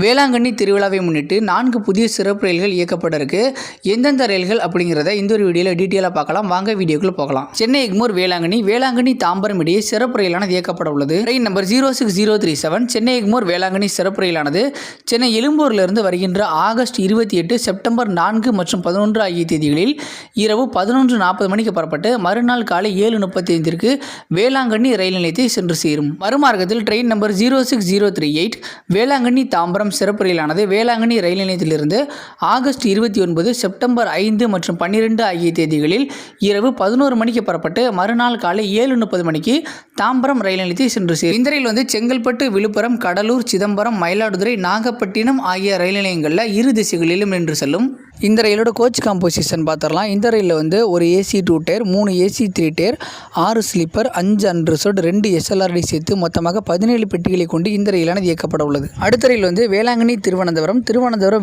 வேளாங்கண்ணி திருவிழாவை முன்னிட்டு 4 புதிய சிறப்பு ரயில்கள் இயக்கப்பட இருக்கு. எந்தெந்த ரயில்கள் அப்படிங்கிறத இந்த ஒரு வீடியோவில் டீட்டெயிலாக பார்க்கலாம். வாங்க வீடியோக்குள்ள போகலாம். சென்னை எக்மோர் வேளாங்கண்ணி தாம்பரம் இடையே சிறப்பு ரயிலானது இயக்கப்பட உள்ளது. ட்ரெயின் நம்பர் 06037 சென்னை எக்மோர் வேளாங்கண்ணி சிறப்பு ரயிலானது சென்னை எழும்பூரிலிருந்து வருகின்ற ஆகஸ்ட் 28, செப்டம்பர் 4 மற்றும் 11 ஆகிய தேதிகளில் இரவு 11:40 மணிக்கு புறப்பட்டு மறுநாள் காலை 7:35 வேளாங்கண்ணி ரயில் நிலையத்தை சென்று சேரும். மறுமார்க்கத்தில் ட்ரெயின் நம்பர் 06038 வேளாங்கண்ணி தாம்பரம் சிறப்பு ரயிலானது வேளாங்கண்ணி ரயில் நிலையத்திலிருந்து ஆகஸ்ட் 29, செப்டம்பர் 5 மற்றும் 12 ஆகிய தேதிகளில் இரவு 11 மணிக்கு புறப்பட்டு மறுநாள் காலை 7:30 மணிக்கு தாம்பரம் ரயில் நிலையத்தை சென்று சேரும். இந்த ரயில் செங்கல்பட்டு, விழுப்புரம், கடலூர், சிதம்பரம், மயிலாடுதுறை, நாகப்பட்டினம் ஆகிய ரயில் நிலையங்களில் இரு திசைகளிலும் நின்று செல்லும். இந்த ரயிலோட கோச் காம்போசிஷன் பார்த்துடலாம். இந்த ரயிலில் ஒரு AC 2 tier, 3 AC 3 tier, 6 sleeper, 5 unreserved, 2 SLRD சேர்த்து மொத்தமாக 17 பெட்டிகளை கொண்டு இந்த ரயிலானது இயக்கப்பட உள்ளது. அடுத்த ரயில் வேளாங்கண்ணி திருவனந்தபுரம்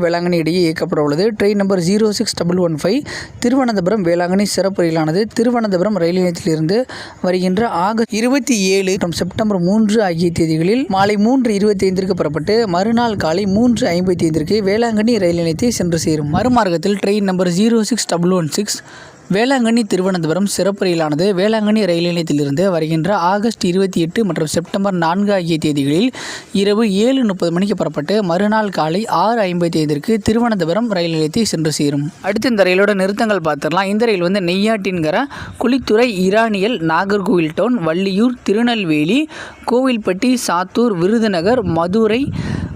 வேளாங்கண்ணி இடையே இயக்கப்பட உள்ளது. ட்ரெயின் நம்பர் 06115 திருவனந்தபுரம் வேளாங்கண்ணி சிறப்பு ரயிலானது திருவனந்தபுரம் ரயில் நிலையத்திலிருந்து வருகின்ற ஆகஸ்ட் 27 மற்றும் செப்டம்பர் 3 ஆகிய தேதிகளில் மாலை 3:25 புறப்பட்டு மறுநாள் காலை 3:55 வேளாங்கண்ணி ரயில் நிலையத்தை சென்று சேரும். மறுமார்க்கத்தில் ட்ரெயின் நம்பர் 06116 வேளாங்கண்ணி திருவனந்தபுரம் சிறப்பு ரயிலானது வேளாங்கண்ணி ரயில் நிலையத்திலிருந்து வருகின்ற ஆகஸ்ட் 28 மற்றும் செப்டம்பர் 4 ஆகிய தேதிகளில் இரவு 7:30 மணிக்கு புறப்பட்டு மறுநாள் காலை 6:55 திருவனந்தபுரம் ரயில் நிலையத்தை சென்று சேரும். அடுத்து இந்த ரயிலோட நிறுத்தங்கள் பார்த்துடலாம். இந்த ரயில் நெய்யாட்டின்கரை, குளித்துறை, இரானியல், நாகர்கோவில் டவுன், வள்ளியூர், திருநெல்வேலி, கோவில்பட்டி, சாத்தூர், விருதுநகர், மதுரை,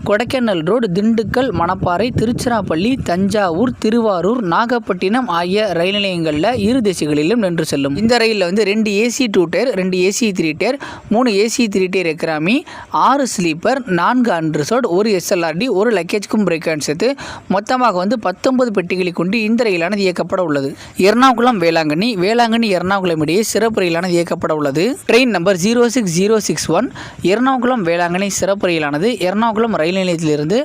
கொடைக்கானல் ரோடு, திண்டுக்கல், மணப்பாறை, திருச்சிராப்பள்ளி, தஞ்சாவூர், திருவாரூர், நாகப்பட்டினம் ஆகிய ரயில் நிலையங்களில் இரு திசைகளிலும் நின்று செல்லும். இந்த ரயிலில் 2 AC 2 tier, 2 AC 3 tier, 3 AC 3 tier economy, 6 sleeper, 4 unreserved, 1 SLRD, 1 லக்கேஜ்க்கும் பிரேக் சேர்த்து மொத்தமாக 19 பெட்டிகளை கொண்டு இந்த ரயிலானது இயக்கப்பட உள்ளது. எர்ணாகுளம் வேளாங்கண்ணி எர்ணாகுளம் இடையே சிறப்பு ரயிலானது இயக்கப்பட உள்ளது. ட்ரெயின் நம்பர் 06061 எர்ணாகுளம் வேளாங்கண்ணி சிறப்பு ரயிலானது எர்ணாகுளம் ரயில் நிலையத்திலிருந்து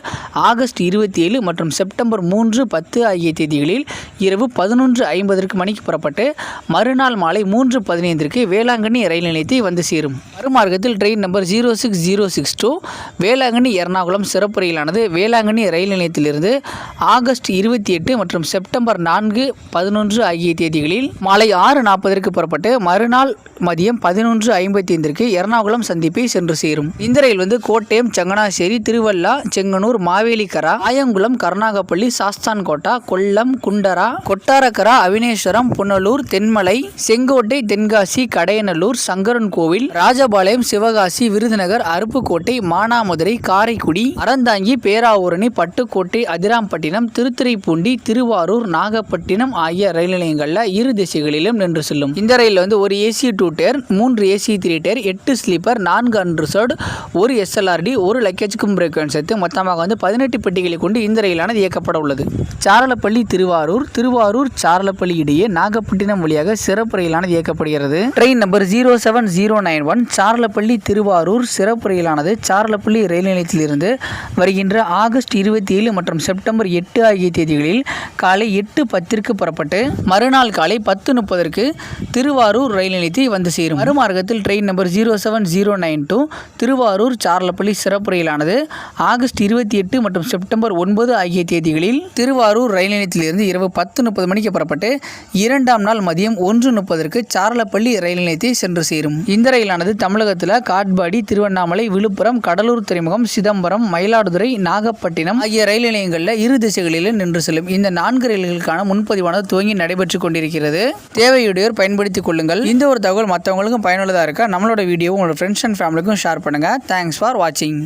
ஆகஸ்ட் 27 மற்றும் செப்டம்பர் 3, 10 ஆகிய தேதிகளில் இரவு 11:50 மணிக்கு புறப்பட்டு மறுநாள் மாலை 3:15 வேளாங்கண்ணி ரயில் நிலையத்தை வந்து சேரும். மறுமார்க்கத்தில் ட்ரெயின் நம்பர் 06062 வேளாங்கண்ணி எர்ணாகுளம் சிறப்பு ரயிலானது வேளாங்கண்ணி ரயில் நிலையத்திலிருந்து ஆகஸ்ட் 28 மற்றும் செப்டம்பர் 4, 11 ஆகிய தேதிகளில் மாலை 6:40 புறப்பட்டு மறுநாள் மதியம் 11:55 எர்ணாகுளம் சந்திப்பை சென்று சேரும். இந்த ரயில் கோட்டயம், சங்கனாசேரி, திருவள்ளா, செங்கனூர், மாவேலிக்கரா, ஆயங்குளம், கருணாகப்பள்ளி, சாஸ்தான்கோட்டா, கொல்லம், குண்டரா, கொட்டாரக்கரா, அவினேஸ்வரம், புனலூர், தென்மலை, செங்கோட்டை, தென்காசி, கடையநல்லூர், சங்கரன் கோவில், ராஜபாளையம், சிவகாசி, விருதுநகர், அருப்புக்கோட்டை, மானாமதுரை, காரைக்குடி, அறந்தாங்கி, பேராவூரணி, பட்டுக்கோட்டை, அதிராம்பட்டினம், திருத்துறைப்பூண்டி, திருவாரூர், நாகப்பட்டினம் ஆகிய ரயில் நிலையங்களில் இரு திசைகளிலும் நின்று செல்லும். இந்த ரயில் ஒரு AC 2 tier, 3 AC 3 tier, 8 sleeper, 4 unreserved, 1 SLRD, 1 லக்கேஜ்க்கும் பிரேக் சேர்த்து மொத்தமாக 18 பெட்டிகளை கொண்டு இந்த ரயிலானது இயக்கப்பட உள்ளது. சாரலப்பள்ளி திருவாரூர் சாரலப்பள்ளி இடையே நாகப்பட்டினம் வழியாக சிறப்பு ரயிலானது இயக்கப்படுகிறது. ட்ரெயின் நம்பர் 07091 சாரலப்பள்ளி திருவாரூர் சிறப்பு ரயிலானது சாரலப்பள்ளி ரயில் நிலையத்திலிருந்து வருகின்ற ஆகஸ்ட் 27 மற்றும் செப்டம்பர் 8 ஆகிய தேதிகளில் காலை 8:10 புறப்பட்டு மறுநாள் காலை 10:30 திருவாரூர் ரயில் நிலையத்தை வந்து சேரும். மறுமார்க்கத்தில் ட்ரெயின் நம்பர் 07092 திருவாரூர் சாரலப்பள்ளி சிறப்பு ரயிலானது ஆகஸ்ட் 28 மற்றும் செப்டம்பர் 9 ஆகிய தேதிகளில் திருவாரூர் ரயில் நிலையத்திலிருந்து இரவு 10:30 மணிக்கு புறப்பட்டு 2ஆம் நாள் மதியம் 1:30 சாரலப்பள்ளி ரயில் நிலையத்தை சென்று சேரும். இந்த ரயிலானது தமிழகத்தில் காட்பாடி, திருவண்ணாமலை, விழுப்புரம், கடலூர் துறைமுகம், சிதம்பரம், மயிலாடுதுறை, நாகப்பட்டினம் ஆகிய ரயில் நிலையங்களில் இரு திசைகளிலும் நின்று செல்லும். இந்த 4 ரயில்களுக்கான முன்பதிவானது துவங்கி நடைபெற்றுக் கொண்டிருக்கிறது. தேவையுடையோர் பயன்படுத்திக் கொள்ளுங்கள். இந்த ஒரு தகவல் மற்றவங்களுக்கும் பயனுள்ளதாக இருக்கா நம்மளோட வீடியோ உங்களோட ஃப்ரெண்ட்ஸ் அண்ட் ஃபேமிலிக்கும் ஷேர் பண்ணுங்க. தேங்க்ஸ் ஃபார் வாட்சிங்.